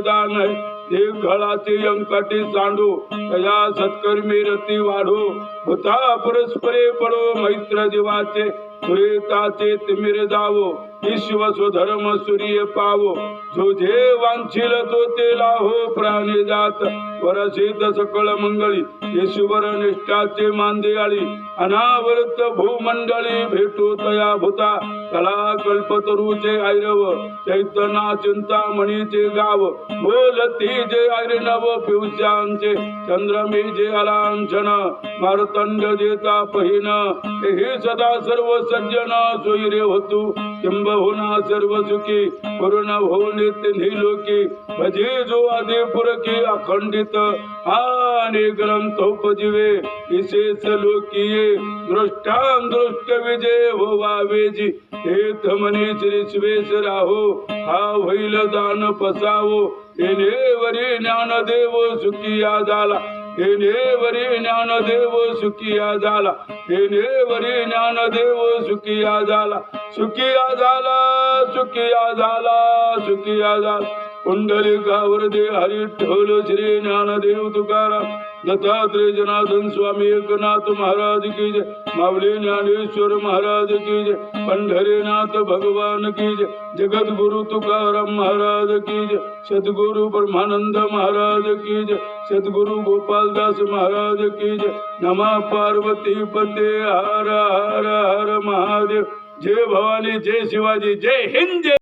दान देव घळाचे अंकाटी सांडू तया सत्कर्मी रती वाढो होता परस्परे पडो मैत्र जीवाचे पुरेताचे तिमिर जावो विश्व स्वधर्म सूर्य पावो जो जे वांछिल तो ते लाहो प्राणी जात वरसित सकळ मंगळी ईश्वर निष्ठाचे मांदियाळी अनावरत भूमंडळी भेटू तया भूता कला कल्पतरूचे ऐरव चैतना चिंतामणीचे गाव बोलती जे ऐरनव पिवशांचे चंद्रमी जे अलांछन मारतंड जेता पहिन हे सदा सर्व सज्जन सोयरे होतू किंबहुना सर्व सुखी पूर्ण होऊन नित्य लोकी भजे जो आदि पुरकी अखंडित आणि ग्रंथोपजीवे विशेष लोकीये दृष्टांदृष्ट विजय होवावेजी हेत मनी श्रीश्वेश राहो हा होईल दान पसावो येणेवरी ज्ञानदेव सुखिया झाला येणेवरी ज्ञानदेव सुखिया झाला येणेवरी ज्ञानदेव सुखिया झाला सुखिया झाला सुखिया झाला सुखिया झाला पुंडलिकावर दे हरी ठेवलं श्री ज्ञानदेव तुकाराम दत्तात्रेय जनार्दन स्वामी एकनाथ महाराज की जय माऊली ज्ञानेश्वर महाराज की जय पंढरीनाथ भगवान की जय जगद्गुरु तुकाराम महाराज की जय सद्गुरु ब्रह्मानंद महाराज की जय सद्गुरु गोपालदास महाराज की जय नमः पार्वती पते हर हर हर महादेव जय भवानी जय शिवाजी जय हिंद।